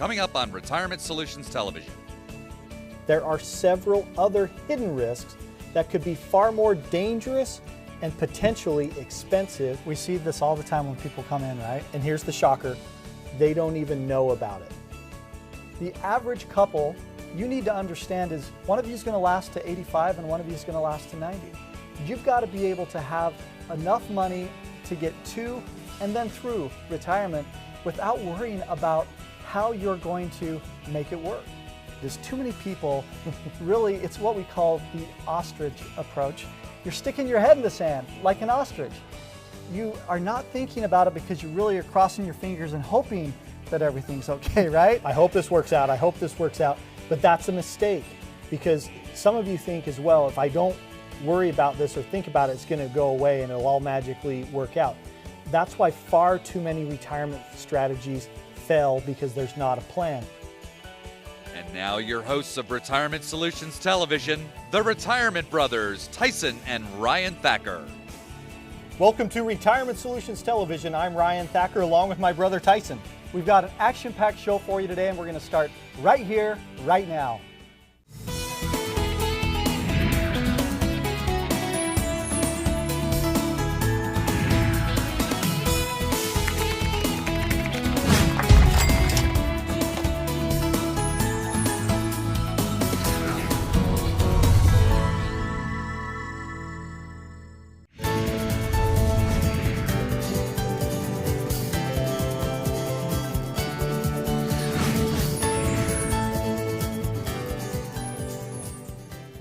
coming up on Retirement Solutions Television. There are several other hidden risks that could be far more dangerous and potentially expensive. We see this all the time when people come in, right? And here's the shocker, they don't even know about it. The average couple, you need to understand, is one of you is going to last to 85 and one of you is going to last to 90. You've got to be able to have enough money to get to and then through retirement without worrying about how you're going to make it work. There's too many people, really, it's what we call the ostrich approach. You're sticking your head in the sand like an ostrich. You are not thinking about it because you really are crossing your fingers and hoping that everything's okay, right? I hope this works out, I hope this works out. But that's a mistake, because some of you think as well, if I don't worry about this or think about it, it's gonna go away and it'll all magically work out. That's why far too many retirement strategies fail, because there's not a plan. And now your hosts of Retirement Solutions Television, the Retirement Brothers, Tyson and Ryan Thacker. Welcome to Retirement Solutions Television. I'm Ryan Thacker along with my brother Tyson. We've got an action-packed show for you today, and we're going to start right here, right now.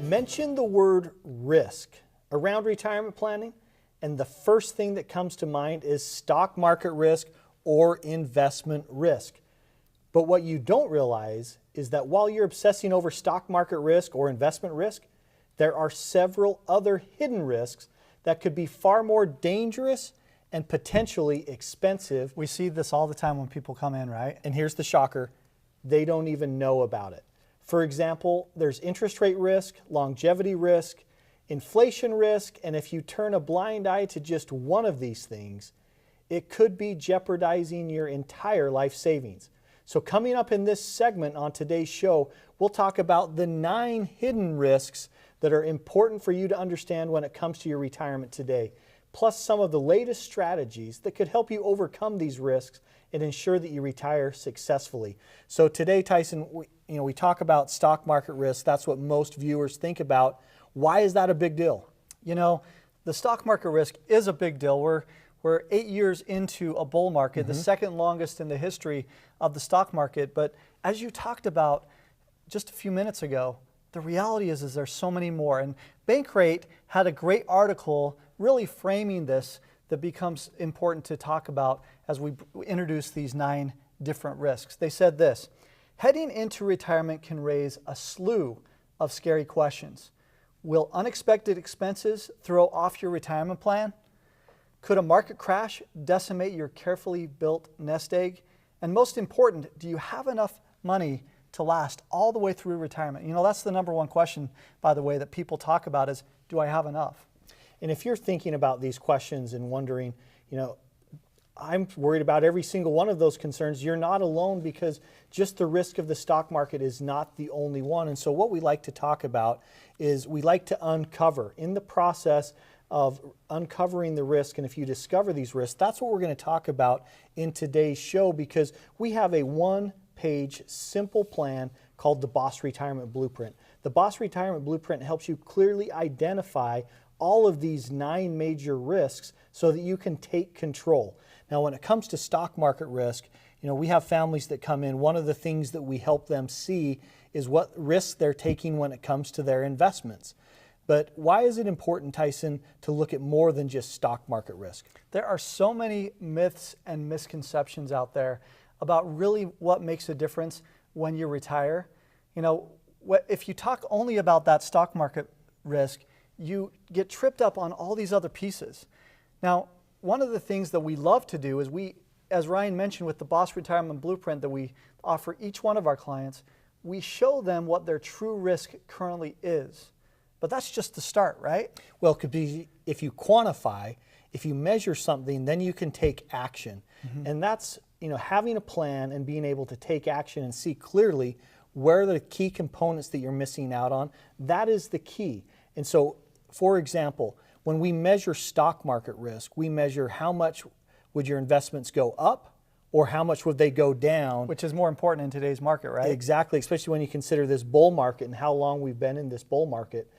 Mention the word risk around retirement planning, and the first thing that comes to mind is stock market risk or investment risk. But what you don't realize is that while you're obsessing over stock market risk or investment risk, there are several other hidden risks that could be far more dangerous and potentially expensive. We see this all the time when people come in, right? And here's the shocker, they don't even know about it. For example, there's interest rate risk, longevity risk, inflation risk, and if you turn a blind eye to just one of these things, it could be jeopardizing your entire life savings. So coming up in this segment on today's show, we'll talk about the 9 hidden risks that are important for you to understand when it comes to your retirement today, plus some of the latest strategies that could help you overcome these risks and ensure that you retire successfully. So today, Tyson, we talk about stock market risk. That's what most viewers think about. Why is that a big deal? You know, the stock market risk is a big deal. We're 8 years into a bull market, the second longest in the history of the stock market. But as you talked about just a few minutes ago, the reality is there's so many more. And Bankrate had a great article really framing this that becomes important to talk about as we introduce these 9 different risks. They said this: heading into retirement can raise a slew of scary questions. Will unexpected expenses throw off your retirement plan? Could a market crash decimate your carefully built nest egg? And most important, do you have enough money to last all the way through retirement? You know, that's the number one question, by the way, that people talk about is, do I have enough? And if you're thinking about these questions and wondering, you know, I'm worried about every single one of those concerns, you're not alone, because just the risk of the stock market is not the only one. And so what we like to talk about is we like to uncover, in the process of uncovering the risk, and if you discover these risks, that's what we're going to talk about in today's show, because we have a one-page simple plan called the Boss Retirement Blueprint. The Boss Retirement Blueprint helps you clearly identify all of these 9 major risks so that you can take control. Now, when it comes to stock market risk, you know, we have families that come in. One of the things that we help them see is what risks they're taking when it comes to their investments. But why is it important, Tyson, to look at more than just stock market risk? There are so many myths and misconceptions out there about really what makes a difference when you retire. You know, if you talk only about that stock market risk, you get tripped up on all these other pieces. Now, one of the things that we love to do is as Ryan mentioned with the Boss Retirement Blueprint that we offer each one of our clients, we show them what their true risk currently is. But that's just the start, right? Well, it could be if you quantify, if you measure something, then you can take action. And that's having a plan and being able to take action and see clearly where are the key components that you're missing out on, that is the key. And so, for example, when we measure stock market risk, we measure how much would your investments go up or how much would they go down. Which is more important in today's market, right? Exactly, especially when you consider this bull market and how long we've been in this bull market.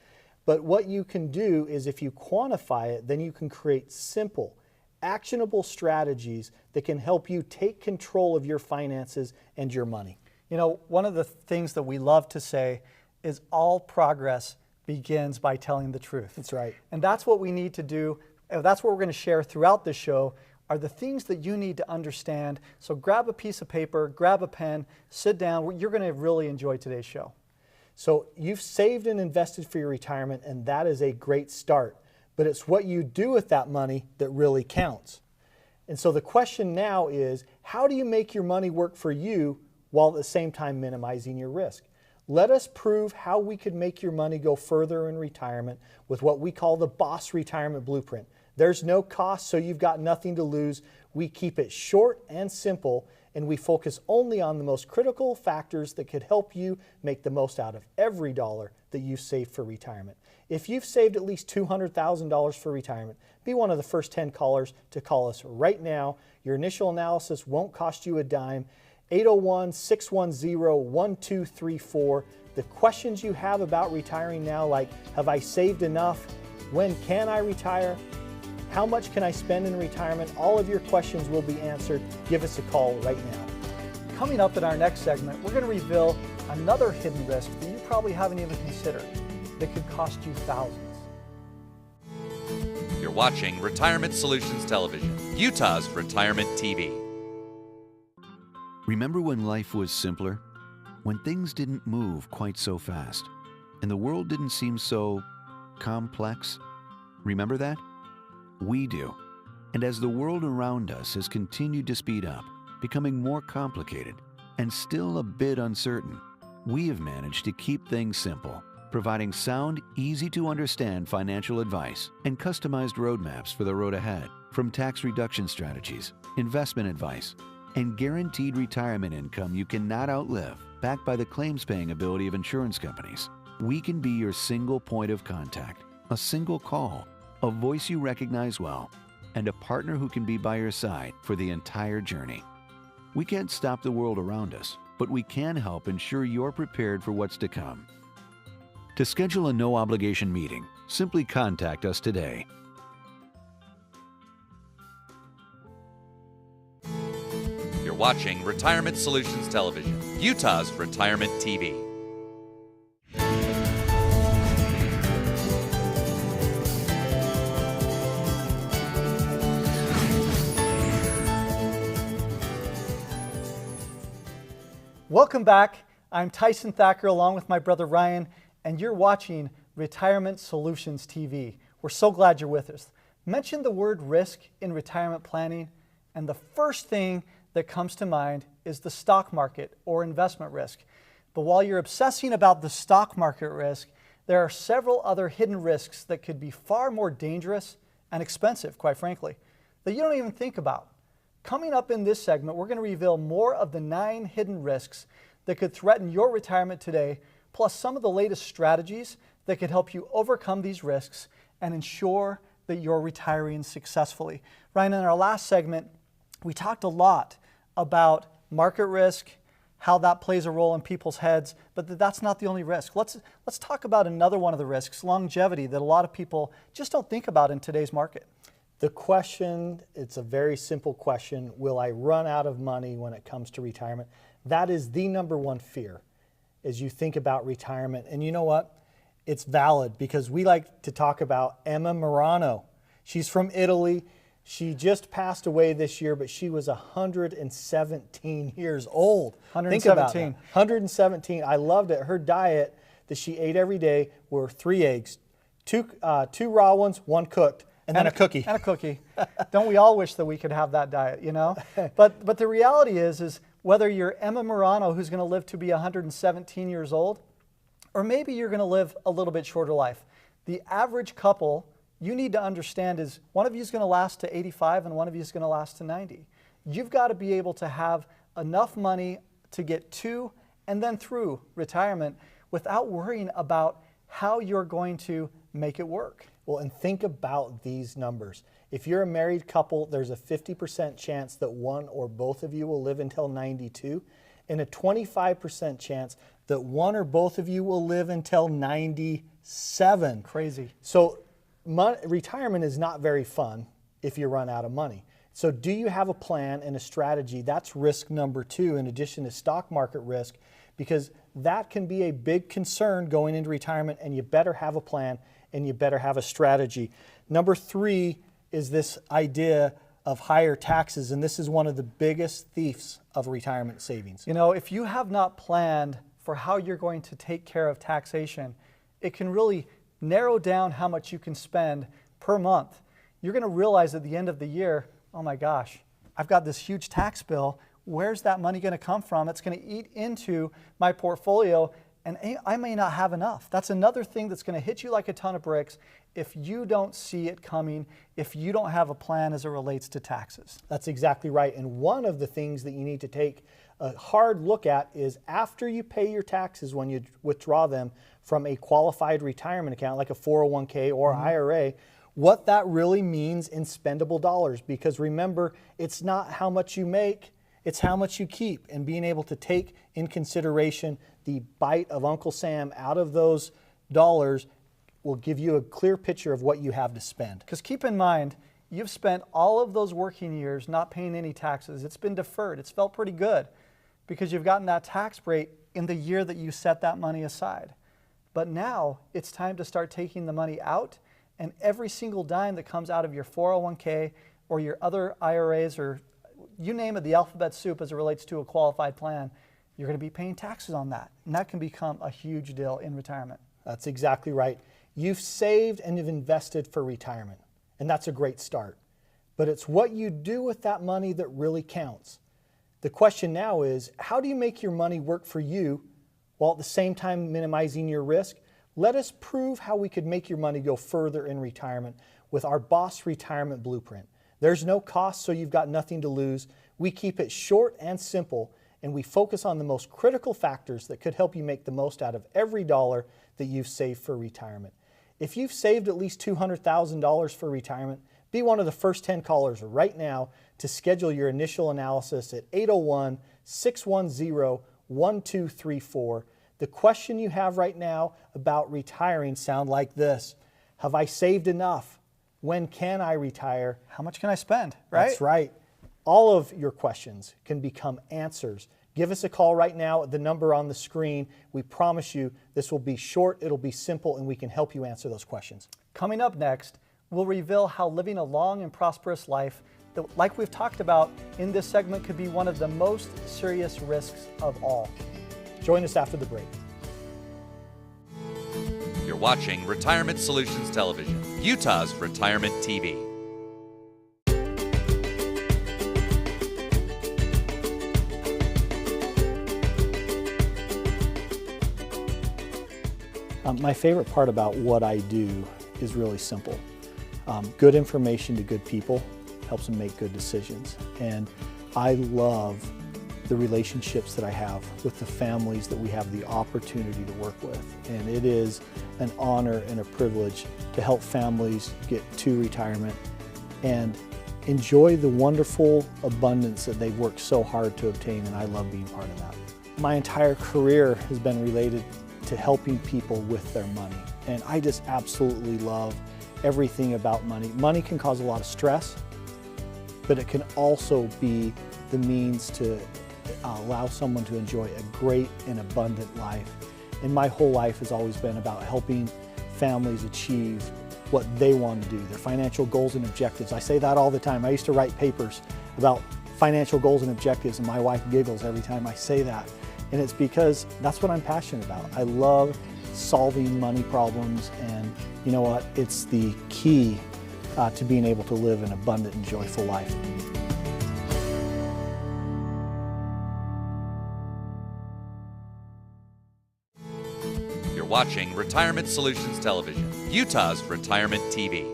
But what you can do is if you quantify it, then you can create simple, actionable strategies that can help you take control of your finances and your money. One of the things that we love to say is all progress begins by telling the truth. That's right. And that's what we need to do. That's what we're going to share throughout this show are the things that you need to understand. So grab a piece of paper, grab a pen, sit down. You're going to really enjoy today's show. So you've saved and invested for your retirement, and that is a great start. But it's what you do with that money that really counts. And so the question now is, how do you make your money work for you while at the same time minimizing your risk? Let us prove how we could make your money go further in retirement with what we call the Boss Retirement Blueprint. There's no cost, so you've got nothing to lose. We keep it short and simple, and we focus only on the most critical factors that could help you make the most out of every dollar that you've saved for retirement. If you've saved at least $200,000 for retirement, be one of the first 10 callers to call us right now. Your initial analysis won't cost you a dime. 801-610-1234. The questions you have about retiring now, like have I saved enough? When can I retire? How much can I spend in retirement? All of your questions will be answered. Give us a call right now. Coming up in our next segment, we're going to reveal another hidden risk that you probably haven't even considered that could cost you thousands. You're watching Retirement Solutions Television, Utah's Retirement TV. Remember when life was simpler? When things didn't move quite so fast and the world didn't seem so complex? Remember that? We do. And as the world around us has continued to speed up, becoming more complicated and still a bit uncertain, we have managed to keep things simple, providing sound, easy-to-understand financial advice and customized roadmaps for the road ahead, from tax reduction strategies, investment advice, and guaranteed retirement income you cannot outlive, backed by the claims-paying ability of insurance companies. We can be your single point of contact, a single call, a voice you recognize well, and a partner who can be by your side for the entire journey. We can't stop the world around us, but we can help ensure you're prepared for what's to come. To schedule a no-obligation meeting, simply contact us today. You're watching Retirement Solutions Television, Utah's Retirement TV. Welcome back. I'm Tyson Thacker along with my brother Ryan, and you're watching Retirement Solutions TV. We're so glad you're with us. Mention the word risk in retirement planning, and the first thing that comes to mind is the stock market or investment risk. But while you're obsessing about the stock market risk, there are several other hidden risks that could be far more dangerous and expensive, quite frankly, that you don't even think about. Coming up in this segment, we're going to reveal more of the 9 hidden risks that could threaten your retirement today, plus some of the latest strategies that could help you overcome these risks and ensure that you're retiring successfully. Ryan, in our last segment, we talked a lot about market risk, how that plays a role in people's heads, but that's not the only risk. Let's talk about another one of the risks, longevity, that a lot of people just don't think about in today's market. The question, it's a very simple question, will I run out of money when it comes to retirement? That is the number one fear as you think about retirement. And you know what? It's valid because we like to talk about Emma Marano. She's from Italy. She just passed away this year, but she was 117 years old. 117. Think about that. 117. I loved it. Her diet that she ate every day were 3 eggs, two raw ones, 1 cooked. And then a cookie. And a cookie. Don't we all wish that we could have that diet, you know? But the reality is whether you're Emma Marano, who's going to live to be 117 years old, or maybe you're going to live a little bit shorter life, the average couple you need to understand is one of you is going to last to 85 and one of you is going to last to 90. You've got to be able to have enough money to get to and then through retirement without worrying about how you're going to make it work. Well, and think about these numbers. If you're a married couple, there's a 50% chance that one or both of you will live until 92, and a 25% chance that one or both of you will live until 97. Crazy. So retirement is not very fun if you run out of money. So do you have a plan and a strategy? That's risk number 2 in addition to stock market risk, because that can be a big concern going into retirement, and you better have a plan and you better have a strategy. Number 3 is this idea of higher taxes, and this is one of the biggest thieves of retirement savings. You know, if you have not planned for how you're going to take care of taxation, it can really narrow down how much you can spend per month. You're going to realize at the end of the year, oh my gosh, I've got this huge tax bill. Where's that money going to come from? It's going to eat into my portfolio, and I may not have enough. That's another thing that's going to hit you like a ton of bricks if you don't see it coming, if you don't have a plan as it relates to taxes. That's exactly right. And one of the things that you need to take a hard look at is after you pay your taxes, when you withdraw them from a qualified retirement account like a 401k or IRA, what that really means in spendable dollars. Because remember, it's not how much you make, it's how much you keep, and being able to take in consideration the bite of Uncle Sam out of those dollars will give you a clear picture of what you have to spend. Because keep in mind, you've spent all of those working years not paying any taxes. It's been deferred. It's felt pretty good because you've gotten that tax break in the year that you set that money aside. But now it's time to start taking the money out, and every single dime that comes out of your 401k or your other IRAs, or you name it, the alphabet soup as it relates to a qualified plan, you're going to be paying taxes on that. And that can become a huge deal in retirement. That's exactly right. You've saved and you've invested for retirement, and that's a great start. But it's what you do with that money that really counts. The question now is, how do you make your money work for you while at the same time minimizing your risk? Let us prove how we could make your money go further in retirement with our Boss Retirement Blueprint. There's no cost, so you've got nothing to lose. We keep it short and simple, and we focus on the most critical factors that could help you make the most out of every dollar that you've saved for retirement. If you've saved at least $200,000 for retirement, be one of the first 10 callers right now to schedule your initial analysis at 801-610-1234. The question you have right now about retiring sound like this: have I saved enough? When can I retire? How much can I spend, right? That's right. All of your questions can become answers. Give us a call right now at the number on the screen. We promise you this will be short, it'll be simple, and we can help you answer those questions. Coming up next, we'll reveal how living a long and prosperous life, that, like we've talked about in this segment, could be one of the most serious risks of all. Join us after the break. You're watching Retirement Solutions Television, Utah's Retirement TV. My favorite part about what I do is really simple. Good information to good people helps them make good decisions. And I love the relationships that I have with the families that we have the opportunity to work with. And it is an honor and a privilege to help families get to retirement and enjoy the wonderful abundance that they've worked so hard to obtain, and I love being part of that. My entire career has been related to helping people with their money, and I just absolutely love everything about money. Money can cause a lot of stress, but it can also be the means to allow someone to enjoy a great and abundant life. And my whole life has always been about helping families achieve what they want to do, their financial goals and objectives. I say that all the time. I used to write papers about financial goals and objectives, and my wife giggles every time I say that. And it's because that's what I'm passionate about. I love solving money problems, and you know what? It's the key to being able to live an abundant and joyful life. You're watching Retirement Solutions Television, Utah's Retirement TV.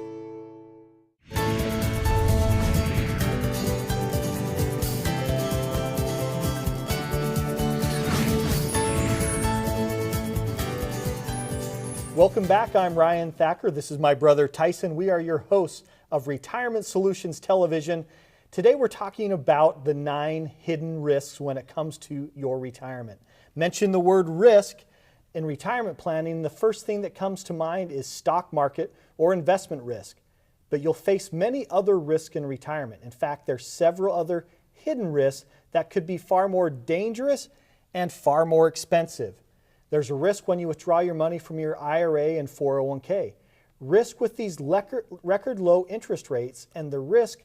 Welcome back. I'm Ryan Thacker. This is my brother Tyson. We are your hosts of Retirement Solutions Television. Today we're talking about the 9 hidden risks when it comes to your retirement. Mention the word risk in retirement planning, the first thing that comes to mind is stock market or investment risk. But you'll face many other risks in retirement. In fact, there's several other hidden risks that could be far more dangerous and far more expensive. There's a risk when you withdraw your money from your IRA and 401k. Risk with these record low interest rates, and the risk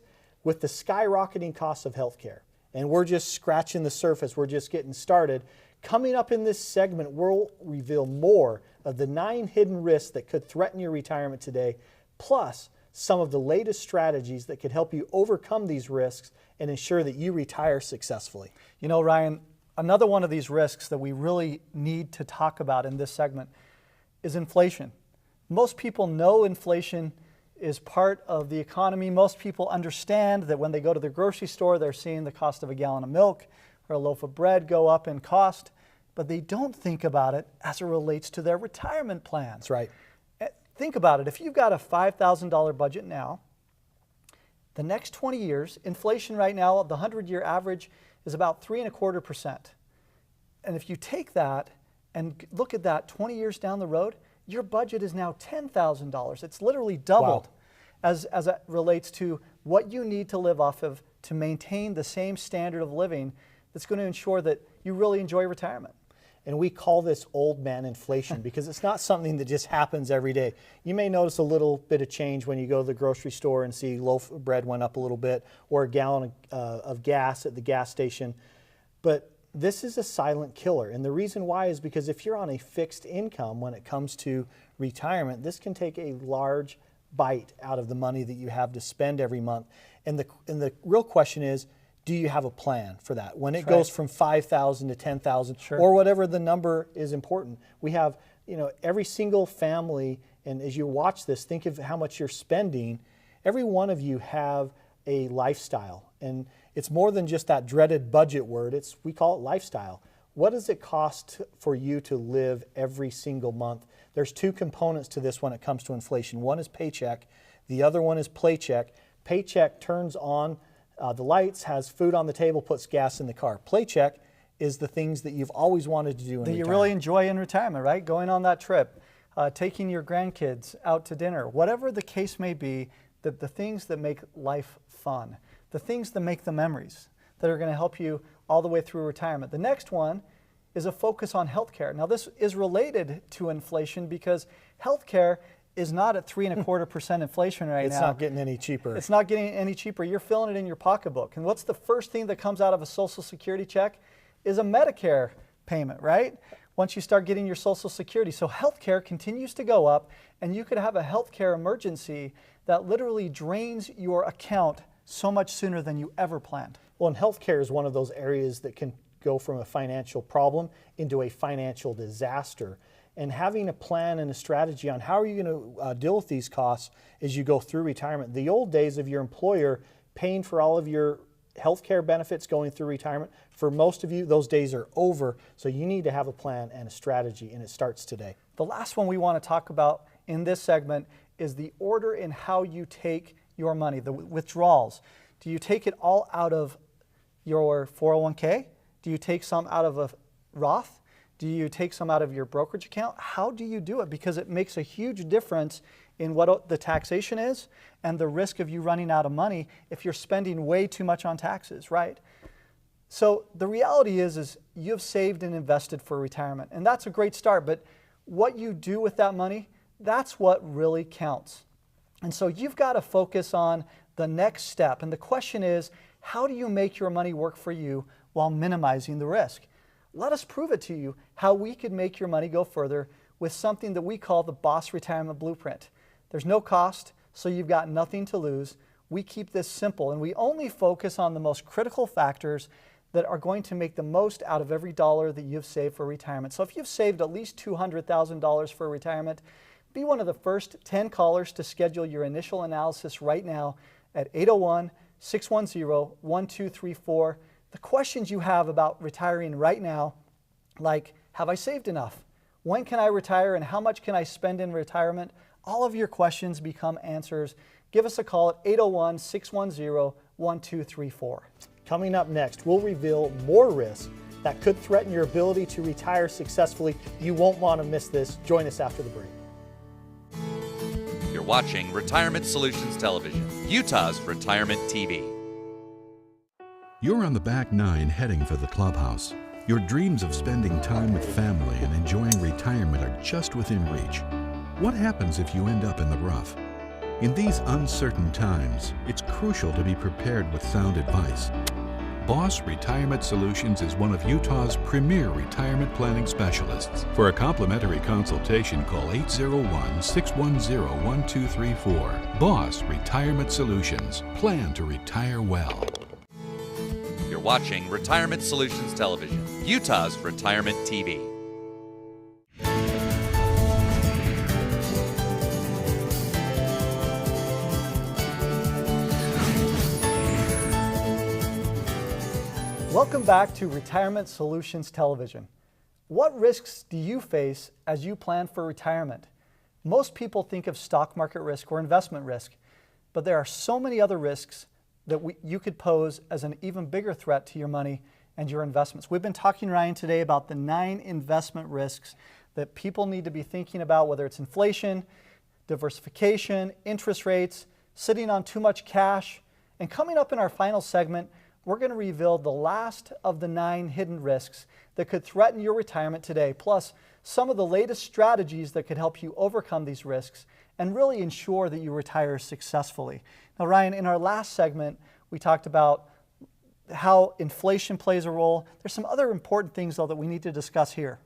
with the skyrocketing costs of healthcare. And we're just scratching the surface. We're just getting started. Coming up in this segment, we'll reveal more of the 9 hidden risks that could threaten your retirement today, plus some of the latest strategies that could help you overcome these risks and ensure that you retire successfully. You know, Ryan, another one of these risks that we really need to talk about in this segment is inflation. Most people know inflation is part of the economy. Most people understand that when they go to the grocery store, they're seeing the cost of a gallon of milk or a loaf of bread go up in cost, but they don't think about it as it relates to their retirement plans. That's right. Think about it. If you've got a $5,000 budget now, the next 20 years, inflation right now, the 100-year average is about 3.25%. And if you take that and look at that 20 years down the road, your budget is now $10,000. It's literally doubled. Wow. As it relates to what you need to live off of to maintain the same standard of living that's going to ensure that you really enjoy retirement. And we call this old man inflation because it's not something that just happens every day. You may notice a little bit of change when you go to the grocery store and see loaf of bread went up a little bit or a gallon of gas at the gas station. But this is a silent killer. And the reason why is because if you're on a fixed income when it comes to retirement, this can take a large bite out of the money that you have to spend every month. And the real question is, do you have a plan for that? When it goes from 5,000 to 10,000 or whatever the number is important. We have, every single family, and as you watch this, think of how much you're spending. Every one of you have a lifestyle. And it's more than just that dreaded budget word. We call it lifestyle. What does it cost for you to live every single month? There's 2 components to this when it comes to inflation. One is paycheck. The other one is playcheck. Paycheck turns on the lights, has food on the table, puts gas in the car. Playcheck is the things that you've always wanted to do in retirement. That you really enjoy in retirement, right? Going on that trip, taking your grandkids out to dinner, whatever the case may be, the things that make life fun, the things that make the memories that are going to help you all the way through retirement. The next one is a focus on healthcare. Now, this is related to inflation because healthcare is not at 3.25% inflation right now. It's not getting any cheaper. It's not getting any cheaper. You're feeling it in your pocketbook. And what's the first thing that comes out of a Social Security check is a Medicare payment, right? Once you start getting your Social Security. So healthcare continues to go up, and you could have a healthcare emergency that literally drains your account so much sooner than you ever planned. Well, and healthcare is one of those areas that can go from a financial problem into a financial disaster. And having a plan and a strategy on how are you going to deal with these costs as you go through retirement. The old days of your employer paying for all of your healthcare benefits going through retirement, for most of you, those days are over. So you need to have a plan and a strategy, and it starts today. The last one we want to talk about in this segment is the order in how you take your money, the withdrawals. Do you take it all out of your 401k? Do you take some out of a Roth? Do you take some out of your brokerage account? How do you do it? Because it makes a huge difference in what the taxation is and the risk of you running out of money if you're spending way too much on taxes, right? So the reality is you've saved and invested for retirement, and that's a great start, but what you do with that money, that's what really counts. And so you've got to focus on the next step. And the question is, how do you make your money work for you while minimizing the risk? Let us prove it to you how we could make your money go further with something that we call the Boss Retirement Blueprint. There's no cost, so you've got nothing to lose. We keep this simple, and we only focus on the most critical factors that are going to make the most out of every dollar that you've saved for retirement. So if you've saved at least $200,000 for retirement, be one of the first 10 callers to schedule your initial analysis right now at 801-610-1234. The questions you have about retiring right now, like, have I saved enough? When can I retire and how much can I spend in retirement? All of your questions become answers. Give us a call at 801-610-1234. Coming up next, we'll reveal more risks that could threaten your ability to retire successfully. You won't want to miss this. Join us after the break. You're watching Retirement Solutions Television, Utah's Retirement TV. You're on the back nine heading for the clubhouse. Your dreams of spending time with family and enjoying retirement are just within reach. What happens if you end up in the rough? In these uncertain times, it's crucial to be prepared with sound advice. Boss Retirement Solutions is one of Utah's premier retirement planning specialists. For a complimentary consultation, call 801-610-1234. Boss Retirement Solutions. Plan to retire well. You're watching Retirement Solutions Television, Utah's Retirement TV. Welcome back to Retirement Solutions Television. What risks do you face as you plan for retirement? Most people think of stock market risk or investment risk, but there are so many other risks that you could pose as an even bigger threat to your money and your investments. We've been talking, Ryan, today about the 9 investment risks that people need to be thinking about, whether it's inflation, diversification, interest rates, sitting on too much cash. And coming up in our final segment, we're going to reveal the last of the 9 hidden risks that could threaten your retirement today, plus some of the latest strategies that could help you overcome these risks and really ensure that you retire successfully. Now, Ryan, in our last segment, we talked about how inflation plays a role. There's some other important things, though, that we need to discuss here.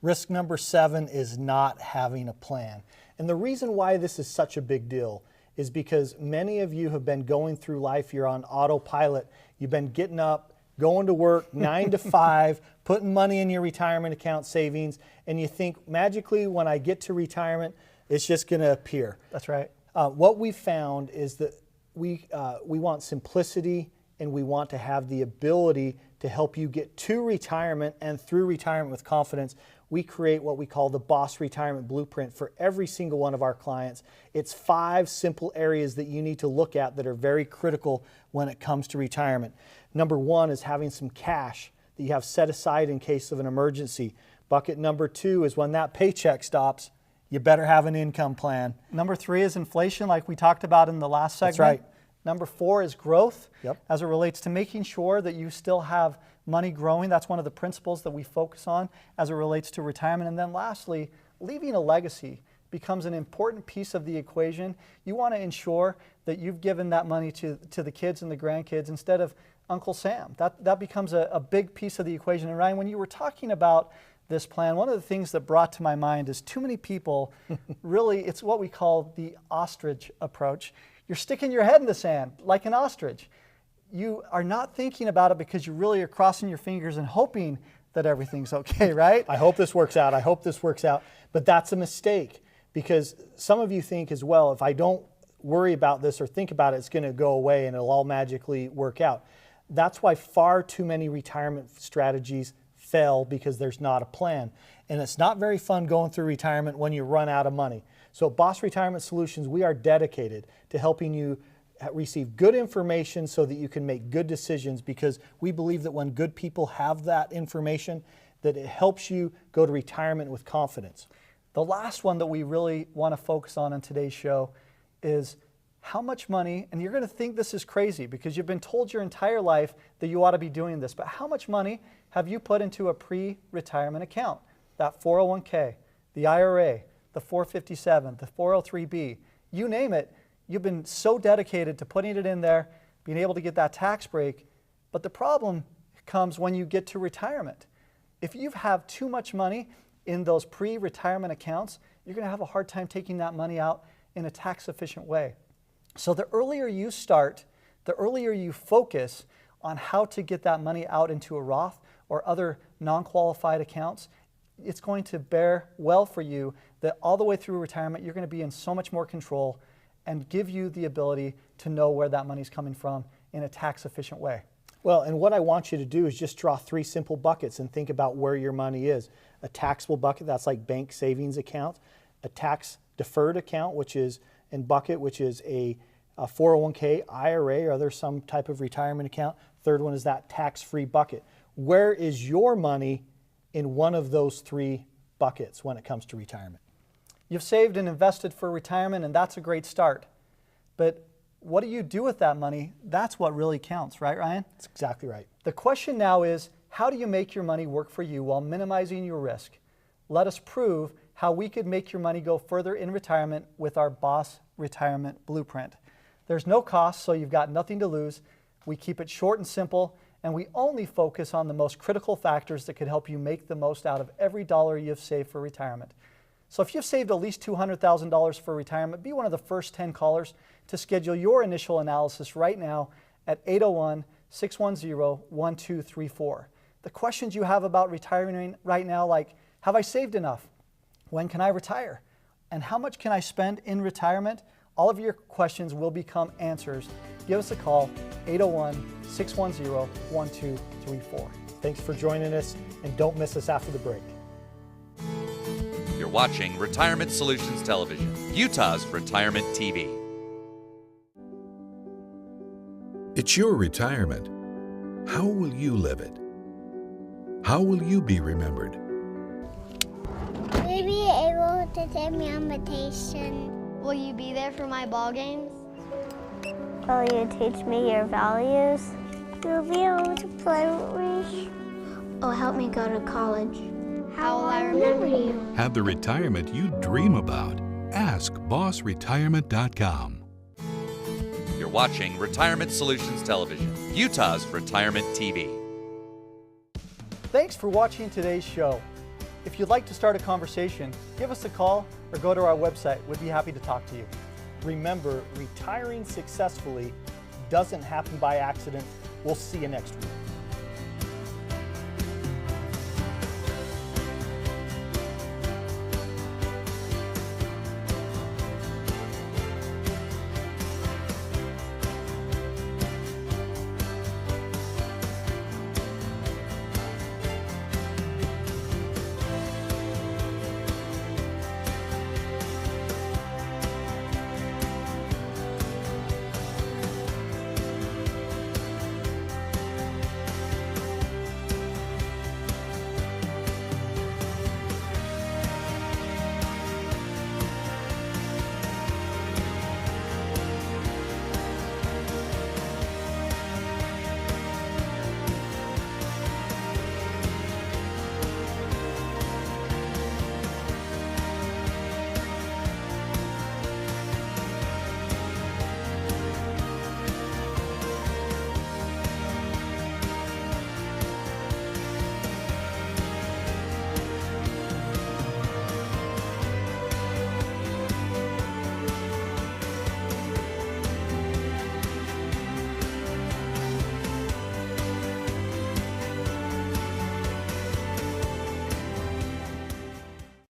Risk number 7 is not having a plan. And the reason why this is such a big deal is because many of you have been going through life, you're on autopilot, you've been getting up, going to work 9 to 5, putting money in your retirement account savings, and you think magically when I get to retirement, it's just going to appear. That's right. What we found is that we want simplicity, and we want to have the ability to help you get to retirement and through retirement with confidence. We create what we call the Boss Retirement Blueprint for every single one of our clients. It's 5 simple areas that you need to look at that are very critical when it comes to retirement. Number 1 is having some cash that you have set aside in case of an emergency. Bucket number 2 is when that paycheck stops, you better have an income plan. Number 3 is inflation, like we talked about in the last segment. That's right. Number 4 is growth, Yep. as it relates to making sure that you still have money growing. That's one of the principles that we focus on as it relates to retirement. And then lastly, leaving a legacy becomes an important piece of the equation. You want to ensure that you've given that money to the kids and the grandkids instead of Uncle Sam. That becomes a big piece of the equation. And Ryan, when you were talking about this plan, one of the things that brought to my mind is too many people really, it's what we call the ostrich approach. You're sticking your head in the sand like an ostrich. You are not thinking about it because you really are crossing your fingers and hoping that everything's okay, right? I hope this works out. I hope this works out. But that's a mistake, because some of you think as well, if I don't worry about this or think about it, it's going to go away and it'll all magically work out. That's why far too many retirement strategies fail, because there's not a plan. And it's not very fun going through retirement when you run out of money. So at Boss Retirement Solutions, we are dedicated to helping you receive good information so that you can make good decisions, because we believe that when good people have that information, that it helps you go to retirement with confidence. The last one that we really want to focus on today's show is how much money, and you're going to think this is crazy because you've been told your entire life that you ought to be doing this, but how much money have you put into a pre-retirement account? That 401k, the IRA, the 457, the 403b, you name it. You've been so dedicated to putting it in there, being able to get that tax break, but the problem comes when you get to retirement. If you have too much money in those pre-retirement accounts, you're going to have a hard time taking that money out in a tax-efficient way. So the earlier you start, the earlier you focus on how to get that money out into a Roth or other non-qualified accounts, it's going to bear well for you that all the way through retirement, you're going to be in so much more control and give you the ability to know where that money's coming from in a tax-efficient way. Well, and what I want you to do is just draw 3 simple buckets and think about where your money is. A taxable bucket, that's like bank savings account. A tax deferred account, which is a 401k, IRA, or other some type of retirement account. Third one is that tax-free bucket. Where is your money in one of those 3 buckets when it comes to retirement? You've saved and invested for retirement, and that's a great start. But what do you do with that money? That's what really counts, right, Ryan? That's exactly right. The question now is, how do you make your money work for you while minimizing your risk? Let us prove how we could make your money go further in retirement with our Boss Retirement Blueprint. There's no cost, so you've got nothing to lose. We keep it short and simple, and we only focus on the most critical factors that could help you make the most out of every dollar you've saved for retirement. So if you've saved at least $200,000 for retirement, be one of the first 10 callers to schedule your initial analysis right now at 801-610-1234. The questions you have about retiring right now, like, have I saved enough? When can I retire? And how much can I spend in retirement? All of your questions will become answers. Give us a call, 801-610-1234. Thanks for joining us, and don't miss us after the break. You're watching Retirement Solutions Television, Utah's Retirement TV. It's your retirement. How will you live it? How will you be remembered? Will you be able to take me on vacation? Will you be there for my ball games? Will you teach me your values? You'll be able to play with me. Oh, help me go to college. How will I remember you? Have the retirement you dream about. Ask BossRetirement.com. You're watching Retirement Solutions Television, Utah's Retirement TV. Thanks for watching today's show. If you'd like to start a conversation, give us a call or go to our website. We'd be happy to talk to you. Remember, retiring successfully doesn't happen by accident. We'll see you next week.